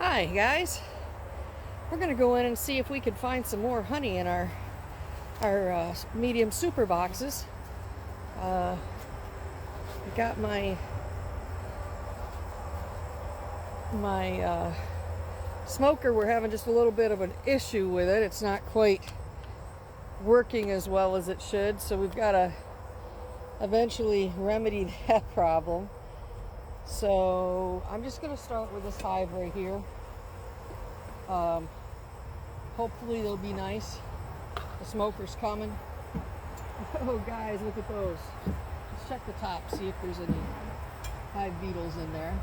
Hi guys, we're gonna go in and see if we could find some more honey in our medium super boxes. I got my smoker. We're having just a little bit of an issue with it. It's not quite working as well as it should, so we've got to eventually remedy that problem. So I'm just going to start with this hive right here. Hopefully they'll be nice. The smoker's coming. Oh guys, look at those. Let's check the top, see if there's any hive beetles in there.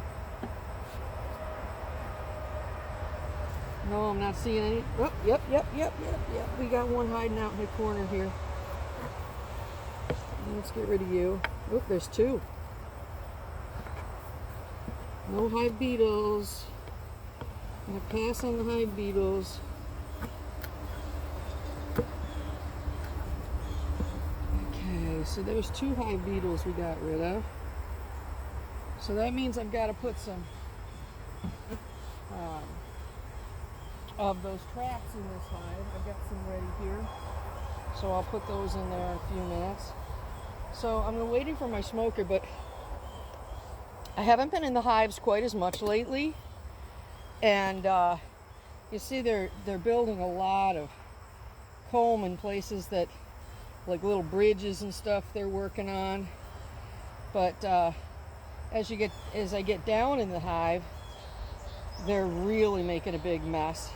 No, I'm not seeing any. Oh, yep. We got one hiding out in the corner here. Let's get rid of you. Oh, there's two. No hive beetles. I'm gonna pass on the hive beetles. Okay, so there's two hive beetles we got rid of. So that means I've got to put some of those traps in this hive. I've got some ready here. So I'll put those in there in a few minutes. So I'm waiting for my smoker, but I haven't been in the hives quite as much lately. And you see they're building a lot of comb in places that, like little bridges and stuff they're working on. But as I get down in the hive, they're really making a big mess.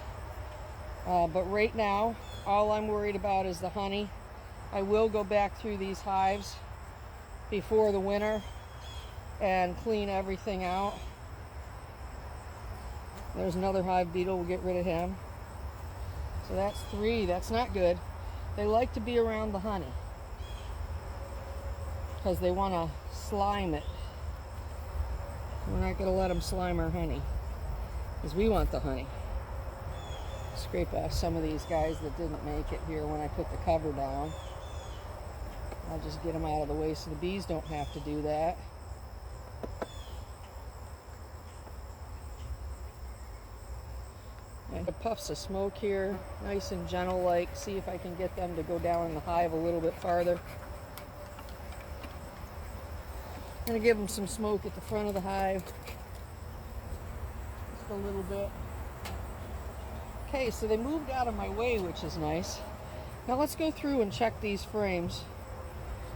But right now, all I'm worried about is the honey. I will go back through these hives before the winter and clean everything out. There's another hive beetle. We'll get rid of him. So that's 3. That's not good. They like to be around the honey because they want to slime it. We're not going to let them slime our honey because we want the honey. Scrape off some of these guys that didn't make it here when I put the cover down. I'll just get them out of the way so the bees don't have to do that. And puffs of smoke here, nice and gentle like. See if I can get them to go down in the hive a little bit farther. I'm going to give them some smoke at the front of the hive. Just a little bit. Okay, so they moved out of my way, which is nice. Now let's go through and check these frames.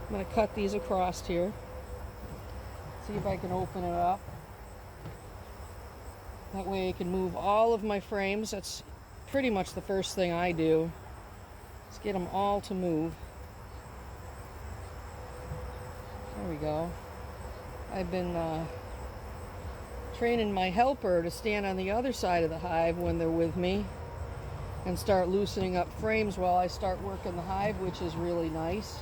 I'm going to cut these across here. See if I can open it up. That way I can move all of my frames. That's pretty much the first thing I do. Let's get them all to move. There we go. I've been training my helper to stand on the other side of the hive when they're with me and start loosening up frames while I start working the hive, which is really nice.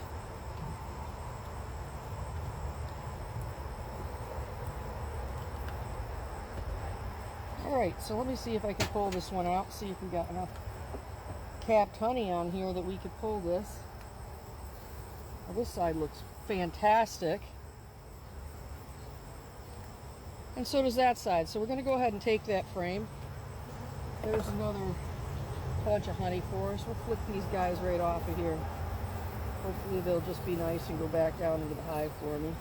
Alright, so let me see if I can pull this one out, see if we got enough capped honey on here that we could pull this. Well, this side looks fantastic. And so does that side. So we're going to go ahead and take that frame. There's another bunch of honey for us. We'll flick these guys right off of here. Hopefully they'll just be nice and go back down into the hive for me.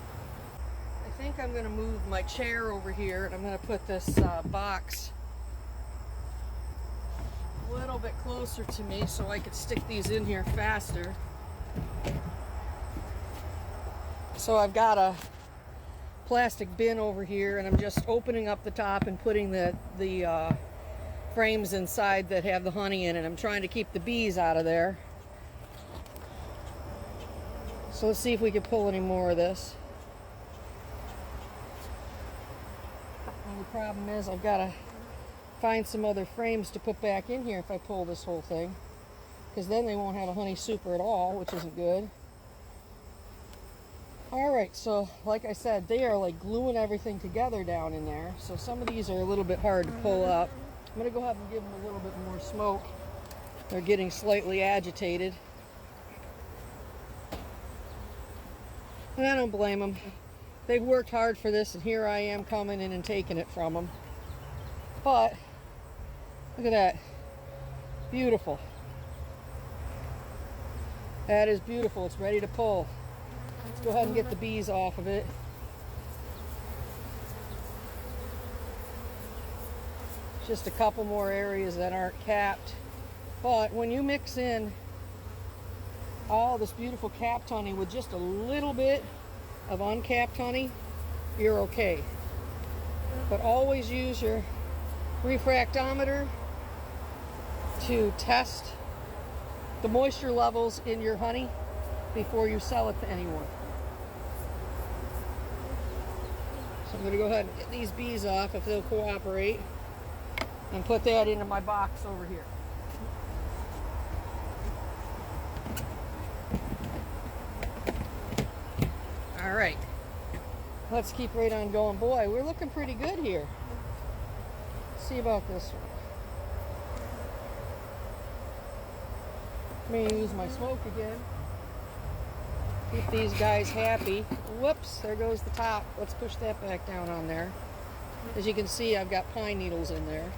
I think I'm going to move my chair over here and I'm going to put this box a little bit closer to me so I could stick these in here faster. So I've got a plastic bin over here and I'm just opening up the top and putting the frames inside that have the honey in it. I'm trying to keep the bees out of there. So let's see if we can pull any more of this. And the problem is I've got to find some other frames to put back in here if I pull this whole thing, because then they won't have a honey super at all, which isn't good. Alright, so like I said, they are like gluing everything together down in there. So some of these are a little bit hard to pull up. I'm going to go ahead and give them a little bit more smoke. They're getting slightly agitated. And I don't blame them. They've worked hard for this, and here I am coming in and taking it from them. But Look at that. Beautiful. That is beautiful. It's ready to pull. Let's go ahead and get the bees off of it. Just a couple more areas that aren't capped. But when you mix in all this beautiful capped honey with just a little bit of uncapped honey, you're okay. But always use your refractometer to test the moisture levels in your honey before you sell it to anyone. So I'm going to go ahead and get these bees off if they'll cooperate and put that into my box over here. All right, let's keep right on going. Boy, we're looking pretty good here. Let's see about this one. I'm going to use my smoke again. Keep these guys happy. Whoops, there goes the top. Let's push that back down on there. As you can see, I've got pine needles in there.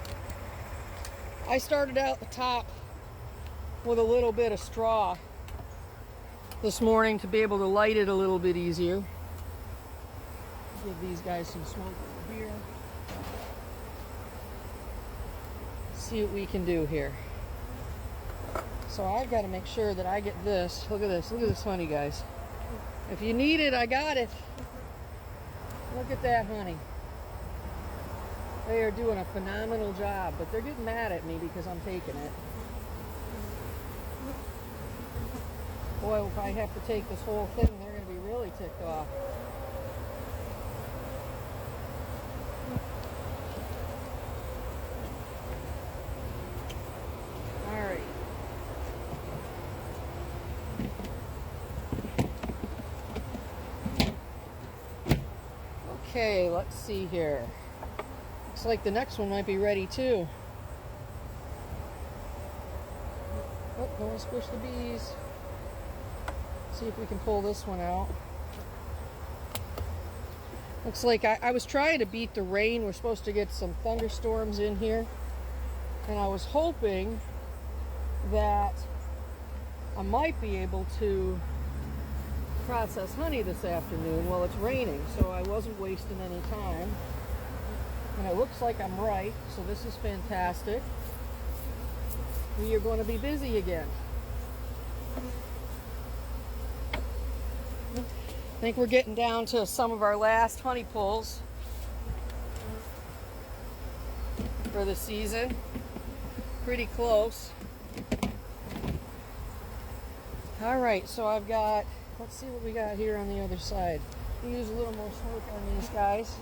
I started out the top with a little bit of straw this morning to be able to light it a little bit easier. Give these guys some smoke over here. See what we can do here. So I've got to make sure that I get this. Look at this. Look at this honey, guys. If you need it, I got it. Look at that honey. They are doing a phenomenal job, but they're getting mad at me because I'm taking it. Boy, if I have to take this whole thing, they're going to be really ticked off. All right. Okay, let's see here. Looks like the next one might be ready too. Oh, don't want to squish the bees. See if we can pull this one out. Looks like I was trying to beat the rain. We're supposed to get some thunderstorms in here. And I was hoping that I might be able to process honey this afternoon. Well, it's raining, so I wasn't wasting any time. And it looks like I'm right, so this is fantastic. We are going to be busy again. I think we're getting down to some of our last honey pulls for the season. Pretty close. All right, so I've got, let's see what we got here on the other side. I'll use a little more smoke on these guys.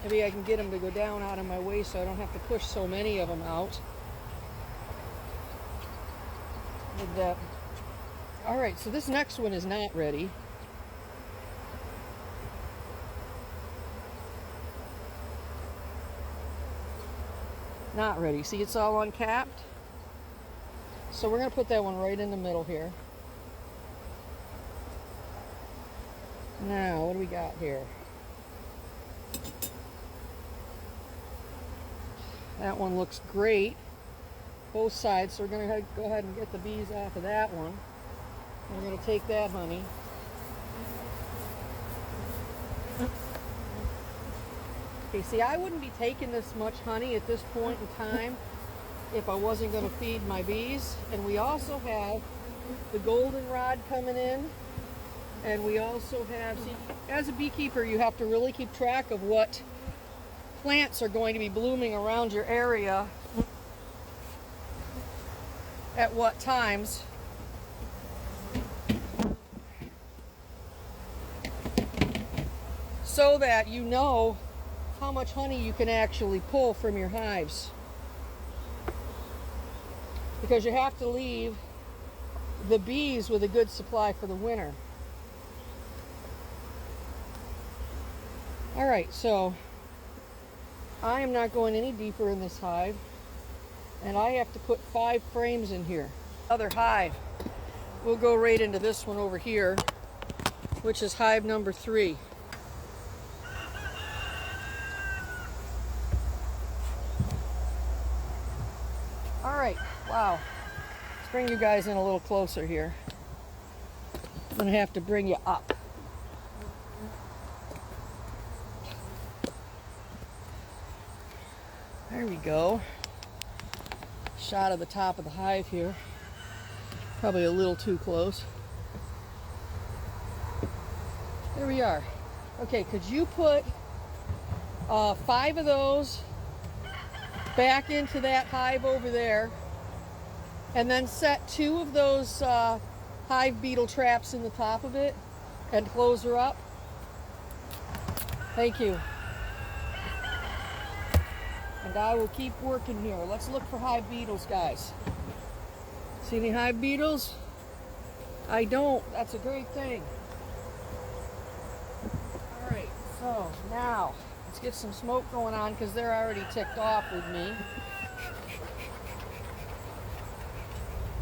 Maybe I can get them to go down out of my way so I don't have to push so many of them out. With that. All right, so this next one is not ready. Not ready. See, it's all uncapped. So we're going to put that one right in the middle here. Now, what do we got here? That one looks great. Both sides. So we're going to go ahead and get the bees off of that one. We're going to take that honey. Okay, see, I wouldn't be taking this much honey at this point in time if I wasn't going to feed my bees. And we also have the goldenrod coming in. And we also have, see, as a beekeeper, you have to really keep track of what plants are going to be blooming around your area at what times. So that you know how much honey you can actually pull from your hives. Because you have to leave the bees with a good supply for the winter. All right, so I am not going any deeper in this hive, and I have to put 5 frames in here. Other hive, we'll go right into this one over here, which is hive number 3. All right, wow. Let's bring you guys in a little closer here. I'm gonna have to bring you up. There we go. Shot of the top of the hive here. Probably a little too close. There we are. Okay, could you put 5 of those back into that hive over there, and then set 2 of those hive beetle traps in the top of it and close her up? Thank you. And I will keep working here. Let's look for hive beetles, guys. See any hive beetles? I don't. That's a great thing. All right, so now let's get some smoke going on because they're already ticked off with me.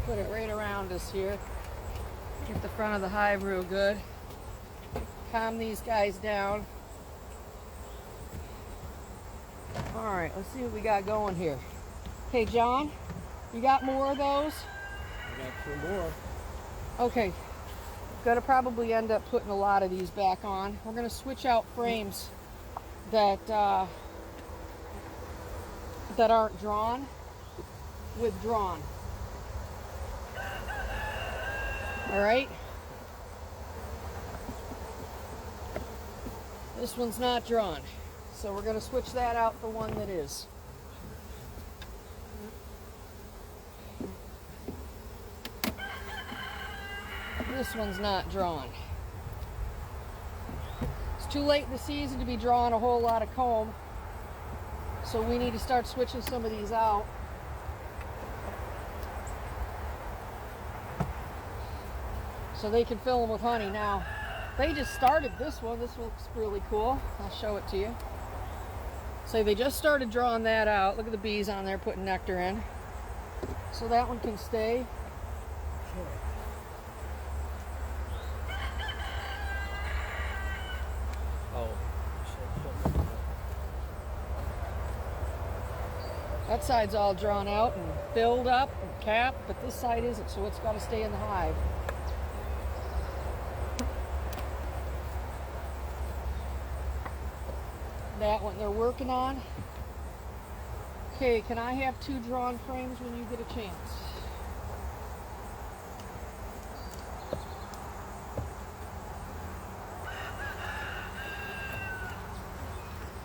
Put it right around us here. Get the front of the hive real good. Calm these guys down. All right, let's see what we got going here. Hey, John, you got more of those? I got 2 more. Okay, gonna probably end up putting a lot of these back on. We're gonna switch out frames that aren't drawn with drawn. All right. This one's not drawn, so we're gonna switch that out for one that is. This one's not drawn. It's too late in the season to be drawing a whole lot of comb, so we need to start switching some of these out. So they can fill them with honey. Now, they just started this one. This looks really cool. I'll show it to you. So they just started drawing that out. Look at the bees on there putting nectar in. So that one can stay. That side's all drawn out and filled up and capped, but this side isn't, so it's got to stay in the hive. That one they're working on. Okay, can I have 2 drawn frames when you get a chance?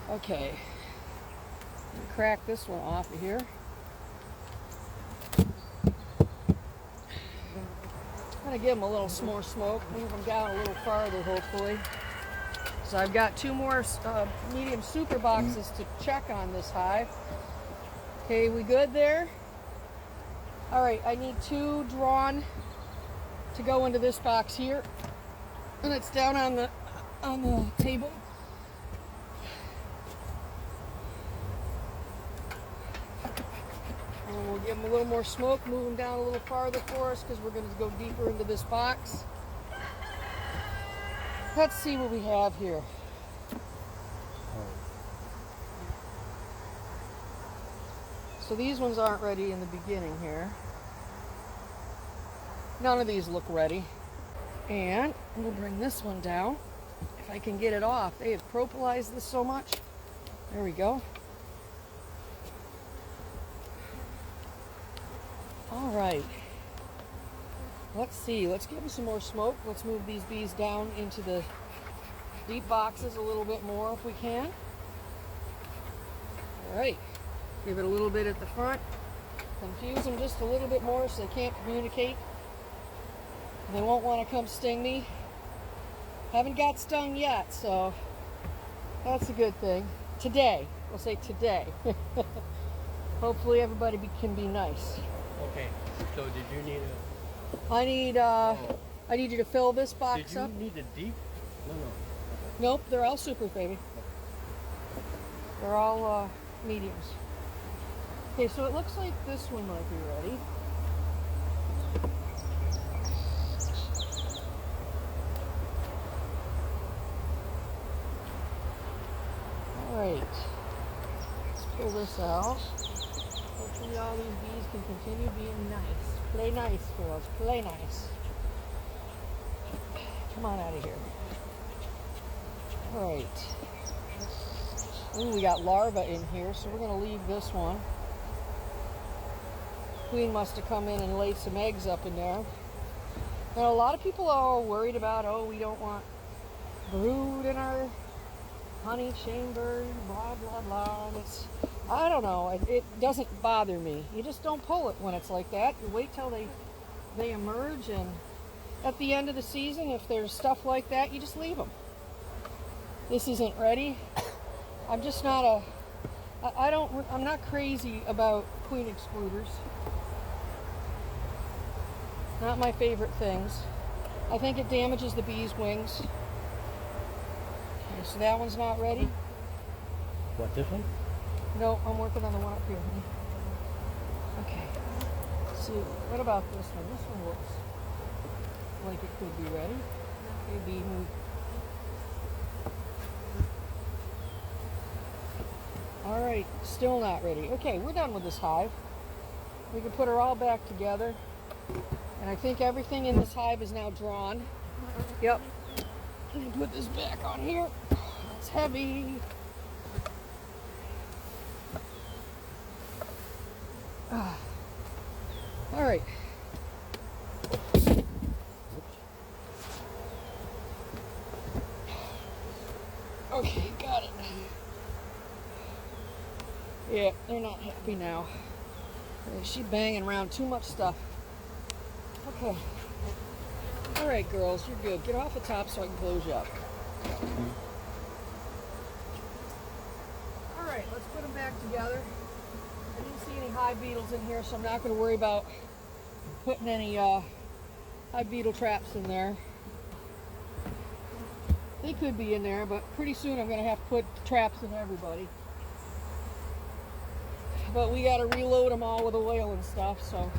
Okay. Crack this one off of here. I'm gonna give them a little more smoke, move them down a little farther, hopefully. So I've got 2 more medium super boxes to check on this hive. Okay, we good there? All right, I need 2 drawn to go into this box here, and it's down on the table. And we'll give them a little more smoke, move them down a little farther for us because we're going to go deeper into this box. Let's see what we have here. So these ones aren't ready in the beginning here. None of these look ready. And we'll bring this one down if I can get it off. They have propolized this so much. There we go. All right. Let's see. Let's give them some more smoke. Let's move these bees down into the deep boxes a little bit more if we can. All right. Give it a little bit at the front. Confuse them just a little bit more so they can't communicate. They won't want to come sting me. Haven't got stung yet, so that's a good thing. Today. We'll say today. Hopefully everybody can be nice. Okay. So did you need a... I need you to fill this box up. Did you need a deep? No. Nope, they're all super, baby. They're all mediums. Okay, so it looks like this one might be ready. All right, let's pull this out. hopefully all these bees can continue being nice. Play nice, girls. Play nice. Come on out of here. All right. Ooh, we got larvae in here, so we're going to leave this one. Queen must have come in and laid some eggs up in there. Now, a lot of people are worried about, oh, we don't want brood in our honey chamber, blah, blah, blah. And I don't know. It doesn't bother me. You just don't pull it when it's like that. You wait till they emerge, and at the end of the season, if there's stuff like that, you just leave them. This isn't ready. I'm just not I'm not crazy about queen excluders. Not my favorite things. I think it damages the bees' wings. Okay, so that one's not ready. What, this one? No, I'm working on the one up here. Okay. Let's see, what about this one? This one looks like it could be ready. Okay, bee move. All right, still not ready. Okay, we're done with this hive. We can put her all back together. And I think everything in this hive is now drawn. Yep. Let me put this back on here. It's heavy. All right. Okay, got it. Yeah, they're not happy now. She's banging around too much stuff. Okay. All right, girls, you're good. Get off the top so I can close you up. All right, let's put them back together. I didn't see any hive beetles in here, so I'm not going to worry about putting any hive beetle traps in there. They could be in there, but pretty soon I'm going to have to put traps in everybody. But we got to reload them all with oil and stuff, so.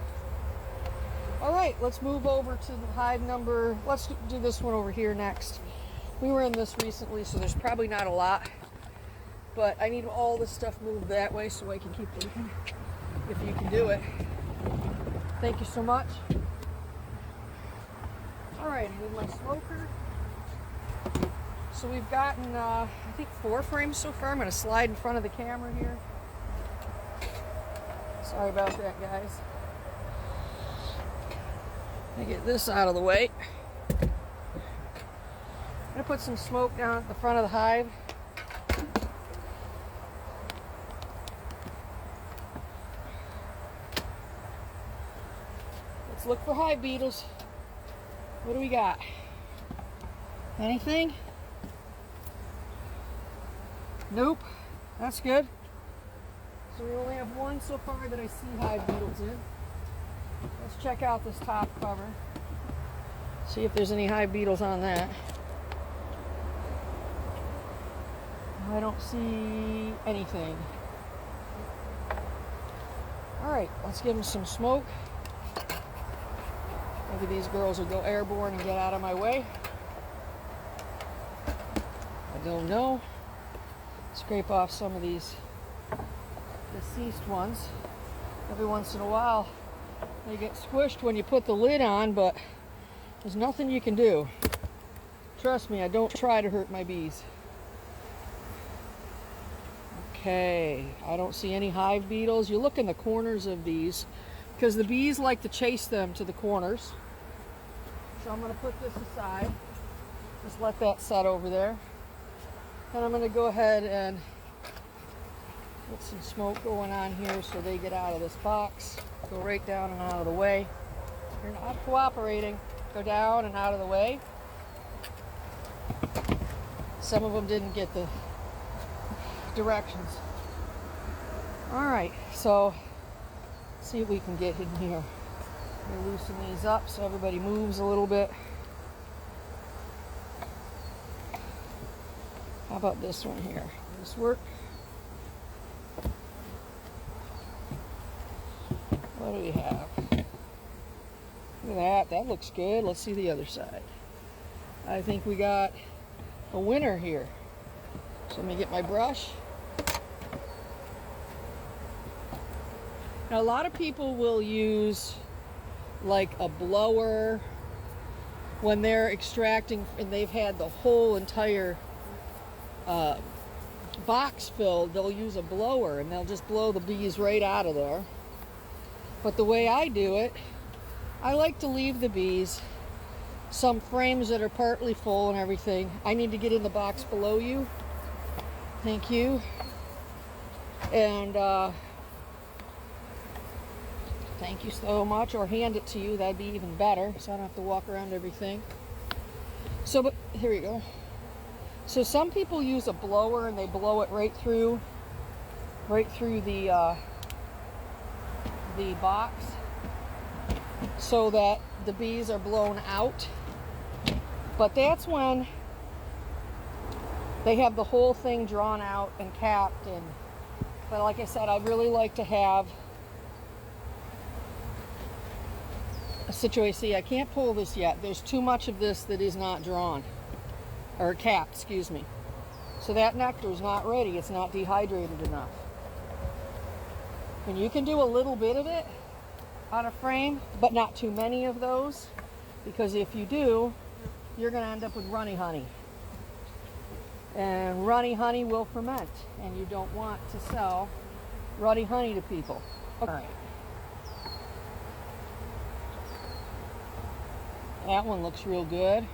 All right, let's move over to hive number, let's do this one over here next. We were in this recently, so there's probably not a lot, but I need all this stuff moved that way so I can keep working, if you can do it. Thank you so much. All right, I need my smoker. So we've gotten, I think 4 frames so far. I'm gonna slide in front of the camera here. Sorry about that, guys. Let me get this out of the way. I'm gonna put some smoke down at the front of the hive. Let's look for hive beetles. What do we got? Anything? Nope. That's good. So we only have one so far that I see hive beetles in. Let's check out this top cover. See if there's any hive beetles on that. I don't see anything. Alright, let's give them some smoke. Maybe these girls will go airborne and get out of my way. I don't know. Scrape off some of these deceased ones. Every once in a while they get squished when you put the lid on, but there's nothing you can do. Trust me, I don't try to hurt my bees. Okay, I don't see any hive beetles. You look in the corners of these because the bees like to chase them to the corners. So I'm going to put this aside. Just let that set over there. And I'm going to go ahead and put some smoke going on here so they get out of this box. Go right down and out of the way. You're not cooperating. Go down and out of the way. Some of them didn't get the directions. All right, so let's see what we can get in here. We'll loosen these up so everybody moves a little bit. How about this one here? Will this work? What do we have? Look at that. That looks good. Let's see the other side. I think we got a winner here. So let me get my brush. Now, a lot of people will use like a blower when they're extracting and they've had the whole entire box filled. They'll use a blower and they'll just blow the bees right out of there. But the way I do it, I like to leave the bees some frames that are partly full and everything. I need to get in the box below you. Thank you. And thank you so much, or hand it to you, that'd be even better, so I don't have to walk around everything. So, but here you go. So some people use a blower and they blow it right through the box so that the bees are blown out. But that's when they have the whole thing drawn out and capped. But like I said, I really like to have a situation. See, I can't pull this yet. There's too much of this that is not drawn, or capped, excuse me. So that nectar is not ready. It's not dehydrated enough. And you can do a little bit of it on a frame, but not too many of those, because if you do, you're going to end up with runny honey. And runny honey will ferment, and you don't want to sell runny honey to people. All right. That one looks real good.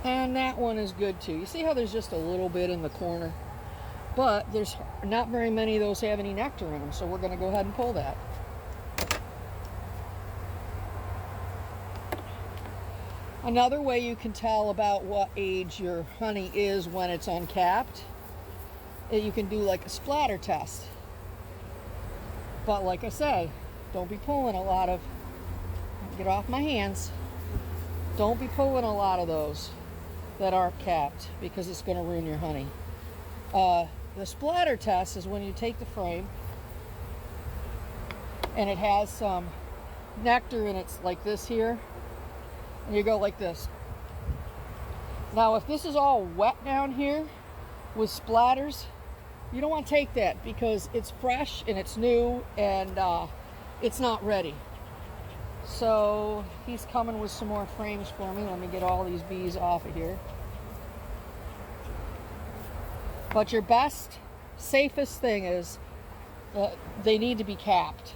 And that one is good too. You see how there's just a little bit in the corner? But there's not very many of those have any nectar in them, so we're going to go ahead and pull that. Another way you can tell about what age your honey is when it's uncapped, you can do like a splatter test. But like I say, don't be pulling a lot of, get off my hands, don't be pulling a lot of those that aren't capped, because it's going to ruin your honey. The splatter test is when you take the frame and it has some nectar and it's like this here, and you go like this. Now if this is all wet down here with splatters, you don't want to take that because it's fresh and it's new and it's not ready. So he's coming with some more frames for me. Let me get all these bees off of here. But your best, safest thing is they need to be capped.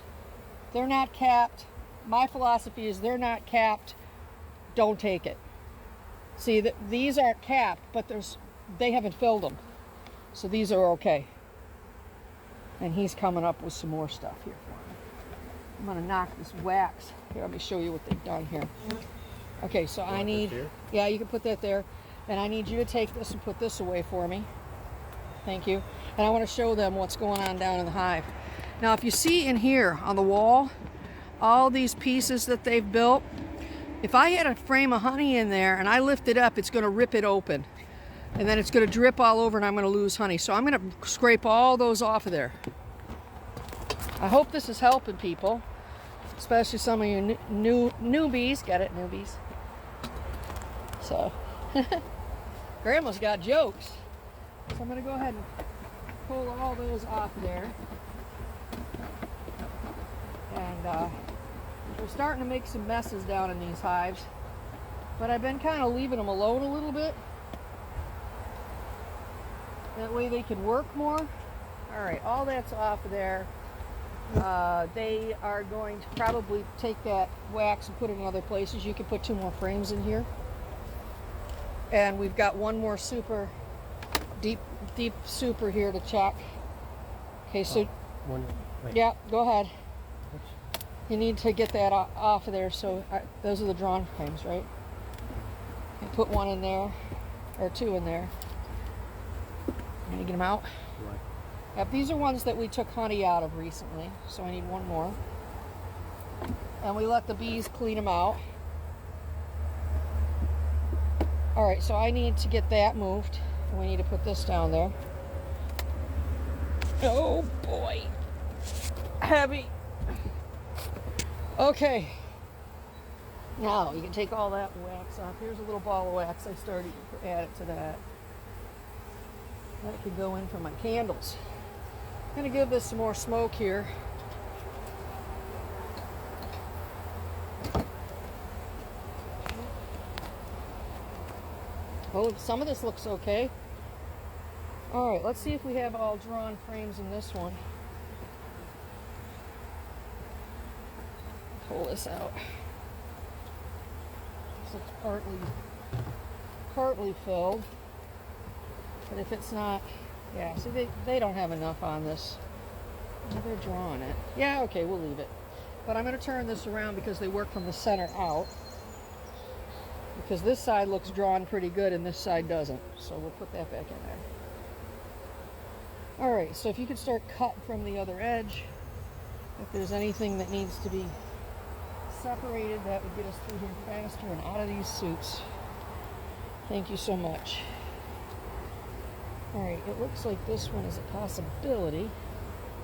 They're not capped. My philosophy is they're not capped, don't take it. See, these aren't capped, but they haven't filled them. So these are okay. And he's coming up with some more stuff here for me. I'm going to knock this wax. Here, let me show you what they've done here. Okay, so I need, yeah, you can put that there. And I need you to take this and put this away for me. Thank you. And I want to show them what's going on down in the hive. Now, if you see in here on the wall, all these pieces that they've built, if I had a frame of honey in there and I lift it up, it's going to rip it open. And then it's going to drip all over and I'm going to lose honey. So I'm going to scrape all those off of there. I hope this is helping people, especially some of you newbies. Get it, newbies? So, Grandma's got jokes. So I'm going to go ahead and pull all those off there. And we're starting to make some messes down in these hives. But I've been kind of leaving them alone a little bit. That way they can work more. All right, all that's off of there. They are going to probably take that wax and put it in other places. You can put 2 more frames in here. And we've got one more super deep super here to check. Okay, so yeah, go ahead. You need to get that off of there. So those are the drawn frames, right? You put 1 in there, or 2 in there. I'm gonna get them out. Right. Yep, these are ones that we took honey out of recently, so I need 1 more. And we let the bees clean them out. All right, so I need to get that moved. We need to put this down there. Oh boy, heavy. Okay, now you can take all that wax off. Here's a little ball of wax. I started to add it to that. That could go in for my candles. I'm gonna give this some more smoke here. Well, some of this looks okay. All right, let's see if we have all drawn frames in this one. Pull this out. So it's partly filled. But if it's not, yeah, see they don't have enough on this. They're drawing it. Yeah, okay, we'll leave it. But I'm going to turn this around because they work from the center out. Because this side looks drawn pretty good and this side doesn't. So we'll put that back in there. All right, so if you could start cut from the other edge, if there's anything that needs to be separated, that would get us through here faster and out of these suits. Thank you so much. All right, it looks like this one is a possibility.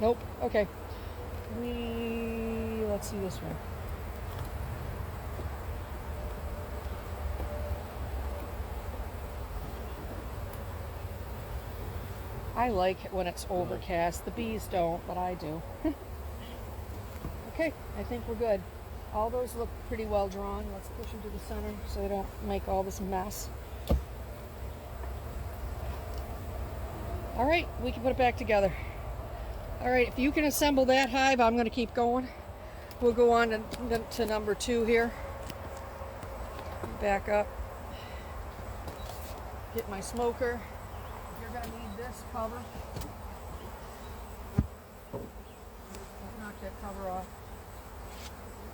Nope, okay. Let's see this one. I like it when it's overcast. The bees don't, but I do. Okay, I think we're good. All those look pretty well drawn. Let's push them to the center so they don't make all this mess. All right, we can put it back together. All right, if you can assemble that hive, I'm going to keep going. We'll go on to number 2 here. Back up. Get my smoker. You're going to need this cover. Knock that cover off.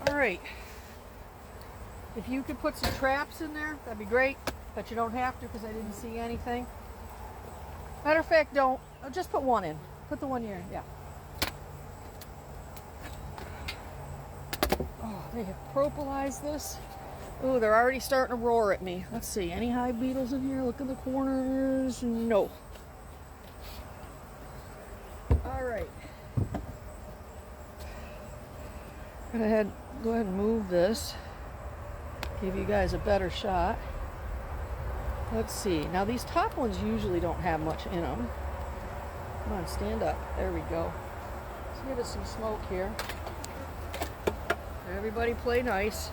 All right. If you could put some traps in there, that'd be great. But you don't have to because I didn't see anything. Matter of fact, don't. Just put one in. Put the one here. Yeah. Oh, they have propylized this. Ooh, they're already starting to roar at me. Let's see. Any hive beetles in here? Look in the corners. No. All right. Go ahead and move this. Give you guys a better shot. Let's see. Now these top ones usually don't have much in them. Come on, stand up. There we go. Let's give it some smoke here. Everybody play nice.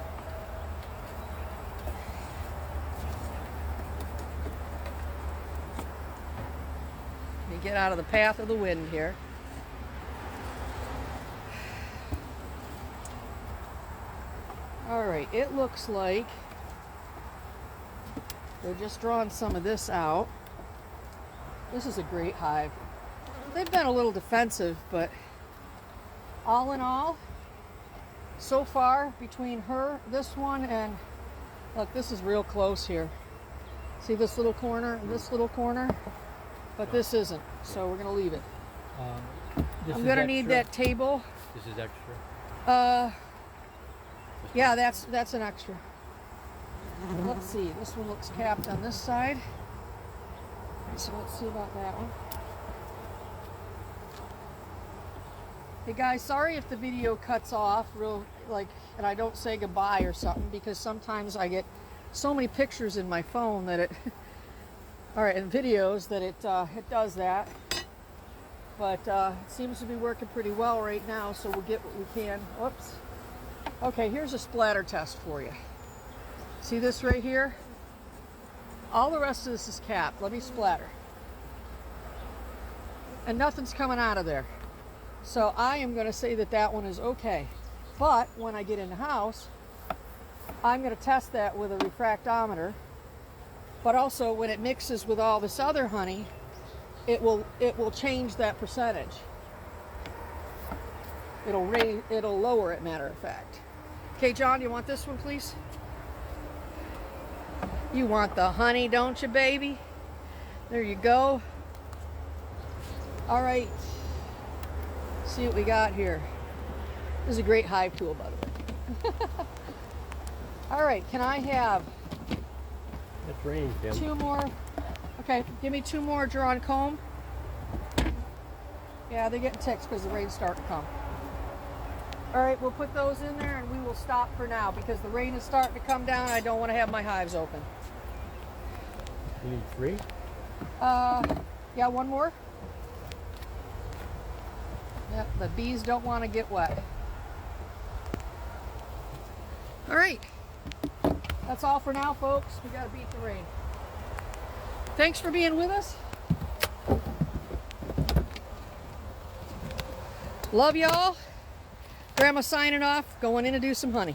Let me get out of the path of the wind here. All right, it looks like they're just drawing some of this out. This is a great hive. They've been a little defensive, but all in all, so far between this one, and look, this is real close here. See this little corner and this little corner? But this isn't, so we're gonna leave it. I'm gonna need that table. This is extra? Yeah, that's an extra. Let's see, this one looks capped on this side. So let's see about that one. Hey guys, sorry if the video cuts off and I don't say goodbye or something, because sometimes I get so many pictures in my phone that it, and videos that it does that. But it seems to be working pretty well right now, so we'll get what we can. Whoops. Okay, here's a splatter test for you. See this right here? All the rest of this is capped. Let me splatter. And nothing's coming out of there. So I am going to say that that one is okay. But when I get in the house, I'm going to test that with a refractometer. But also when it mixes with all this other honey, it will change that percentage. It'll lower it, matter of fact. Okay, John, you want this one, please? You want the honey, don't you, baby? There you go. All right. See what we got here. This is a great hive tool, by the way. All right, can I have It's raining, Tim. 2 more? Okay, give me 2 more drawn comb. Yeah, they're getting ticks because the rain's starting to come. All right, we'll put those in there and we will stop for now because the rain is starting to come down. I don't want to have my hives open. You need 3? Yeah, 1 more. Yep, the bees don't want to get wet. All right, that's all for now, folks. We got to beat the rain. Thanks for being with us. Love y'all. Grandma signing off, going in to do some honey.